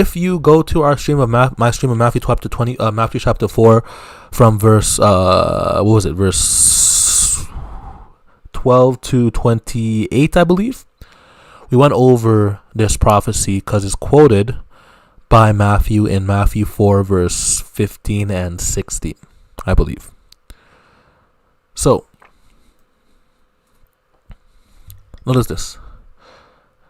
if you go to our stream of my stream of Matthew chapter 20, Matthew chapter 4, from verse verse 12 to 28, I believe. We went over this prophecy because it's quoted by Matthew in Matthew 4 verse 15 and 16, I believe. So, notice this.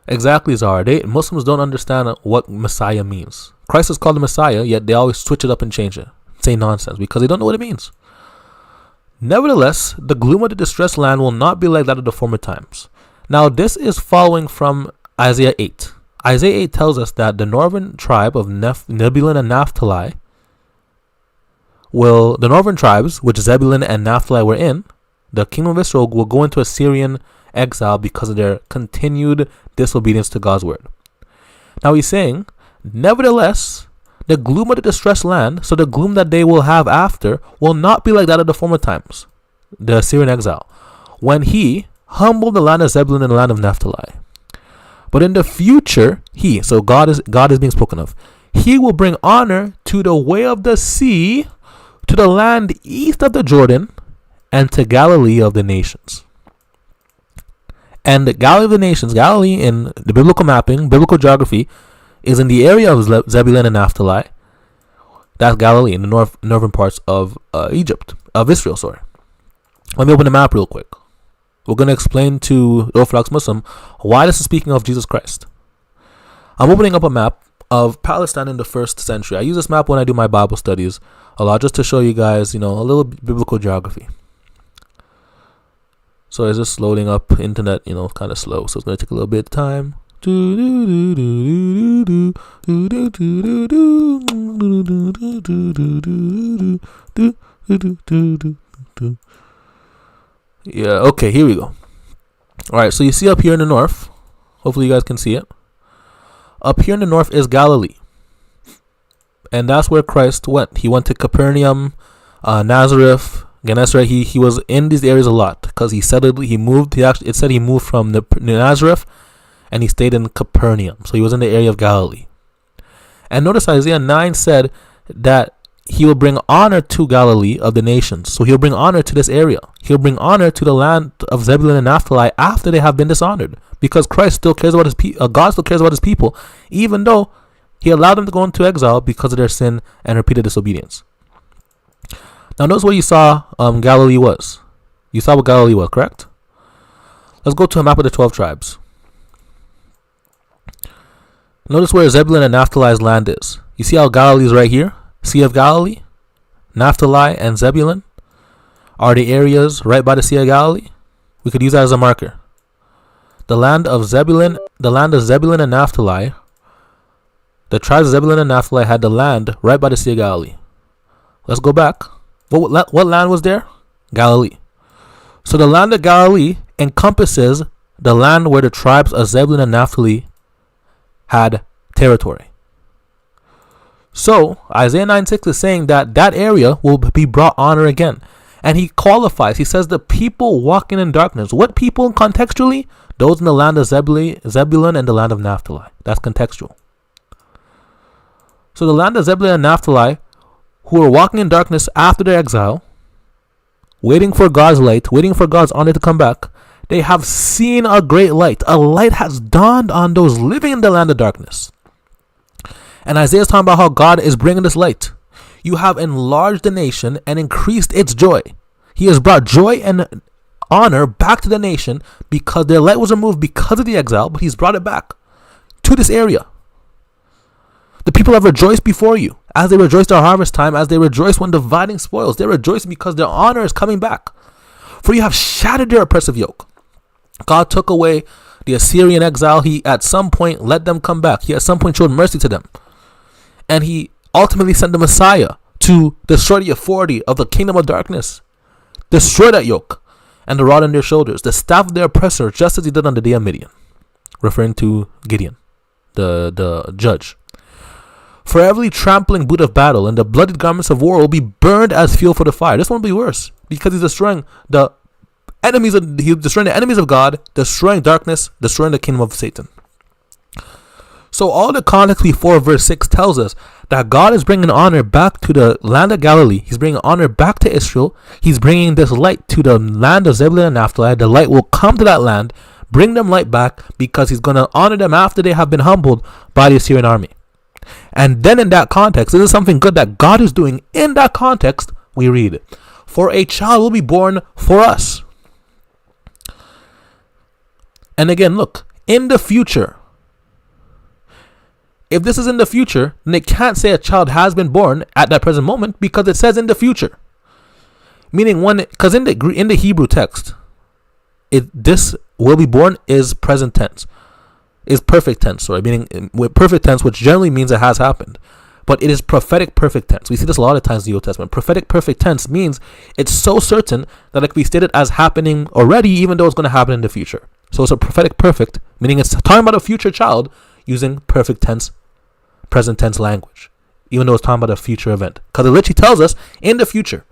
Exactly, Zara. Muslims don't understand what Messiah means. Christ is called the Messiah, yet they always switch it up and change it. Say nonsense because they don't know what it means. Nevertheless, the gloom of the distressed land will not be like that of the former times. Now, this is following from Isaiah 8. Isaiah 8 tells us that the northern tribe of Zebulun and Naphtali the northern tribes, which Zebulun and Naphtali were in, the kingdom of Israel will go into Assyrian exile because of their continued disobedience to God's word. Now he's saying, nevertheless, the gloom of the distressed land, so the gloom that they will have after, will not be like that of the former times, the Assyrian exile, when he humbled the land of Zebulun and the land of Naphtali. But in the future, so God is being spoken of, he will bring honor to the way of the sea, to the land east of the Jordan, and to Galilee of the nations. And the Galilee of the nations, Galilee in the biblical mapping, biblical geography, is in the area of Zebulun and Naphtali. That's Galilee in the northern parts of Israel. Let me open the map real quick. We're going to explain to the Orthodox Muslim why this is speaking of Jesus Christ. I'm opening up a map of Palestine in the 1st century. I use this map when I do my Bible studies a lot, just to show you guys, a little biblical geography. So it's just loading up. Internet, kind of slow, so it's going to take a little bit of time. Yeah, okay, here we go. Alright, so you see up here in the north, hopefully you guys can see it. Up here in the north is Galilee. And that's where Christ went. He went to Capernaum, Nazareth, Gennesaret. He was in these areas a lot because it said he moved from Nazareth and he stayed in Capernaum. So he was in the area of Galilee. And notice Isaiah 9 said that he will bring honor to Galilee of the nations. So he'll bring honor to this area. He'll bring honor to the land of Zebulun and Naphtali after they have been dishonored, because Christ still cares about his people. God still cares about his people, even though he allowed them to go into exile because of their sin and repeated disobedience. Now notice what you saw Galilee was. You saw what Galilee was, correct? Let's go to a map of the 12 tribes. Notice where Zebulun and Naphtali's land is. You see how Galilee is right here? Sea of Galilee, Naphtali, and Zebulun are the areas right by the Sea of Galilee. We could use that as a marker. The land of Zebulun and Naphtali, the tribes of Zebulun and Naphtali had the land right by the Sea of Galilee. Let's go back. What land was there? Galilee. So the land of Galilee encompasses the land where the tribes of Zebulun and Naphtali had territory. So Isaiah 9:6 is saying that area will be brought honor again. And he qualifies. He says the people walking in darkness. What people contextually? Those in the land of Zebulun and the land of Naphtali. That's contextual. So the land of Zebulun and Naphtali, who are walking in darkness after their exile, waiting for God's light, waiting for God's honor to come back, they have seen a great light. A light has dawned on those living in the land of darkness. And Isaiah is talking about how God is bringing this light. You have enlarged the nation and increased its joy. He has brought joy and honor back to the nation because their light was removed because of the exile, but he's brought it back to this area. The people have rejoiced before you, as they rejoiced at harvest time, as they rejoice when dividing spoils. They rejoice because their honor is coming back. For you have shattered their oppressive yoke. God took away the Assyrian exile. He at some point let them come back. He at some point showed mercy to them. And he ultimately sent the Messiah to destroy the authority of the kingdom of darkness. Destroy that yoke and the rod on their shoulders, the staff of their oppressor, just as he did on the day of Midian. Referring to Gideon, the judge. For every trampling boot of battle and the bloodied garments of war will be burned as fuel for the fire. This one will be worse because he's destroying the enemies of God, destroying darkness, destroying the kingdom of Satan. So all the context before verse 6 tells us that God is bringing honor back to the land of Galilee. He's bringing honor back to Israel. He's bringing this light to the land of Zebulun and Naphtali. The light will come to that land, bring them light back, because he's going to honor them after they have been humbled by the Assyrian army. And then in that context, this is something good that God is doing. In that context, we read, "For a child will be born for us." And again, look, in the future. If this is in the future, then they can't say a child has been born at that present moment, because it says in the future. Meaning because in the Hebrew text, this will be born is present tense, is perfect tense. Sorry, meaning with perfect tense, which generally means it has happened, but it is prophetic perfect tense. We see this a lot of times in the Old Testament. Prophetic perfect tense means it's so certain that it can be stated as happening already, even though it's going to happen in the future. So it's a prophetic perfect, meaning it's talking about a future child using perfect tense, present tense language, even though it's talking about a future event, because it literally tells us in the future,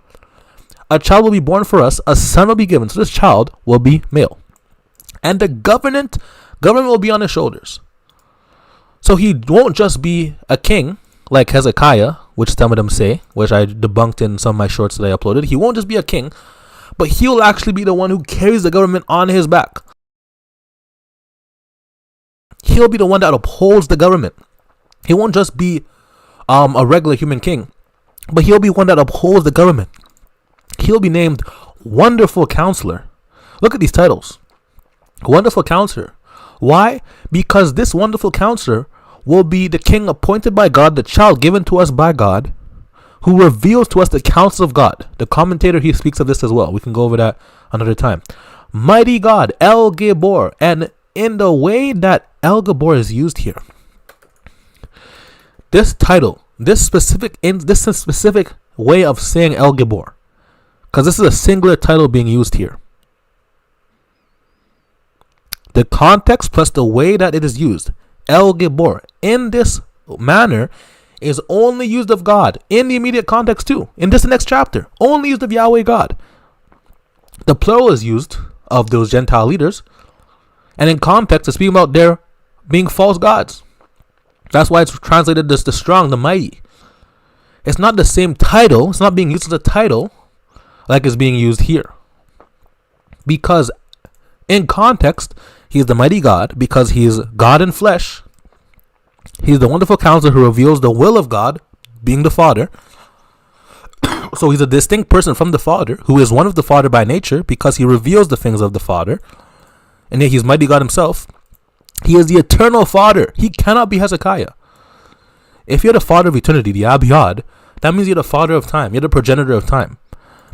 a child will be born for us, a son will be given. So this child will be male, and the government will be on his shoulders. So he won't just be a king like Hezekiah, which some of them say, which I debunked in some of my shorts that I uploaded. He won't just be a king, but he'll actually be the one who carries the government on his back. He'll be the one that upholds the government. He won't just be a regular human king, but he'll be one that upholds the government. He'll be named Wonderful Counselor. Look at these titles. Wonderful Counselor. Why? Because this Wonderful Counselor will be the king appointed by God, the child given to us by God, who reveals to us the counsel of God. The commentator, he speaks of this as well. We can go over that another time. Mighty God, El Gibor. And in the way that El Gibor is used here, this title, this specific way of saying El Gibor, because this is a singular title being used here. The context plus the way that it is used, El Gibor, in this manner, is only used of God in the immediate context too. In this next chapter, only used of Yahweh God. The plural is used of those Gentile leaders, and in context, it's speaking about their being false gods. That's why it's translated as the strong, the mighty. It's not the same title. It's not being used as a title like it's being used here. Because in context, he is the mighty God, because he is God in flesh. He's the wonderful counselor who reveals the will of God, being the Father. So he's a distinct person from the Father, who is one of the Father by nature, because he reveals the things of the Father. And yet he's mighty God himself. He is the eternal Father. He cannot be Hezekiah. If you're the Father of eternity, the Abiyad, that means you're the Father of time. You're the progenitor of time.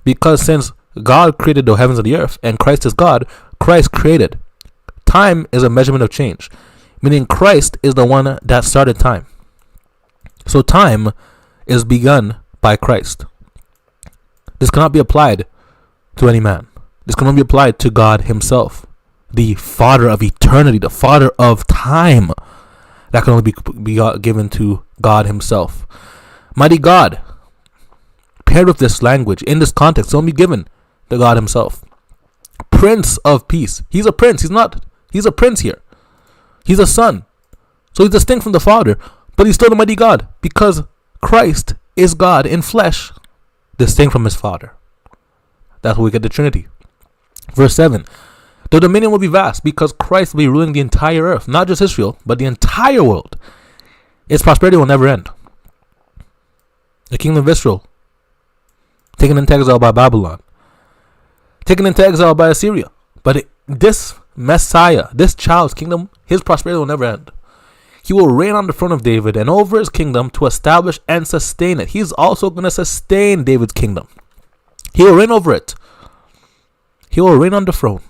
Because since God created the heavens and the earth, and Christ is God, Christ created. Time is a measurement of change, meaning Christ is the one that started time. So time is begun by Christ. This cannot be applied to any man. This can only be applied to God himself, the Father of eternity, the Father of time. That can only be given to God himself. Mighty God, paired with this language, in this context, only given to God himself. Prince of Peace. He's a prince. He's a prince here. He's a son. So he's distinct from the Father, but he's still the mighty God, because Christ is God in flesh, distinct from his Father. That's where we get the Trinity. Verse 7. The dominion will be vast, because Christ will be ruling the entire earth, not just Israel, but the entire world. Its prosperity will never end. The kingdom of Israel, taken into exile by Babylon, taken into exile by Assyria. But this Messiah, this child's kingdom, his prosperity will never end. He will reign on the throne of David and over his kingdom to establish and sustain it. He's also going to sustain David's kingdom. He will reign over it. He will reign on the throne.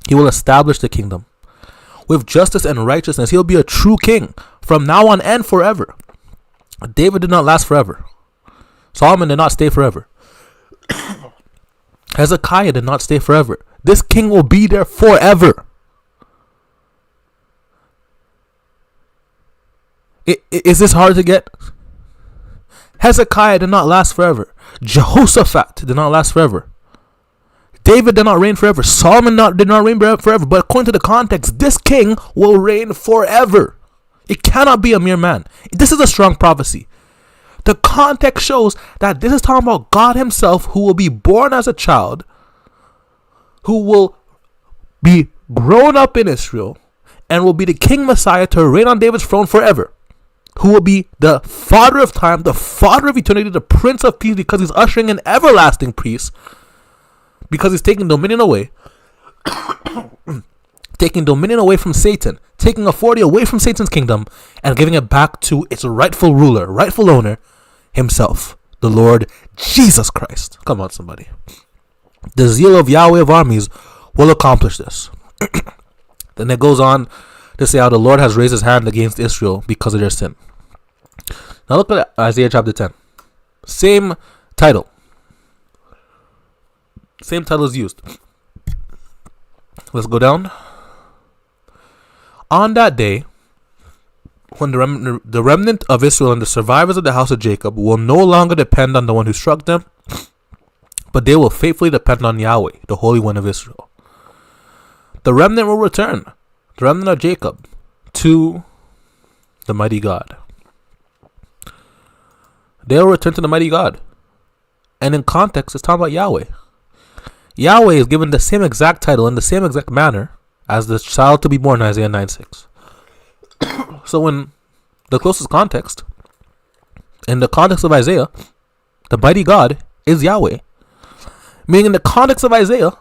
He will establish the kingdom. With justice and righteousness, he'll be a true king from now on and forever. David did not last forever. Solomon did not stay forever. Hezekiah did not stay forever. This king will be there forever. Is this hard to get? Hezekiah did not last forever. Jehoshaphat did not last forever. David did not reign forever. Solomon did not reign forever. But according to the context, this king will reign forever. It cannot be a mere man. This is a strong prophecy. The context shows that this is talking about God himself, who will be born as a child, who will be grown up in Israel, and will be the King Messiah to reign on David's throne forever, who will be the Father of time, the Father of eternity, the Prince of Peace, because he's ushering in everlasting peace, because he's taking dominion away, taking dominion away from Satan, taking authority away from Satan's kingdom, and giving it back to its rightful ruler, rightful owner, himself, the Lord Jesus Christ. Come on, somebody. The zeal of Yahweh of armies will accomplish this. Then it goes on to say how the Lord has raised his hand against Israel because of their sin. Now look at Isaiah chapter 10. Same title. Same title is used. Let's go down. On that day, when the remnant of Israel and the survivors of the house of Jacob will no longer depend on the one who struck them, but they will faithfully depend on Yahweh, the Holy One of Israel. The remnant will return, the remnant of Jacob, to the mighty God. They will return to the mighty God. And in context, it's talking about Yahweh. Yahweh is given the same exact title in the same exact manner as the child to be born in Isaiah 9:6. So in the closest context, in the context of Isaiah, the mighty God is Yahweh. Meaning in the context of Isaiah,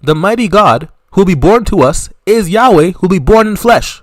the mighty God who will be born to us is Yahweh who will be born in flesh.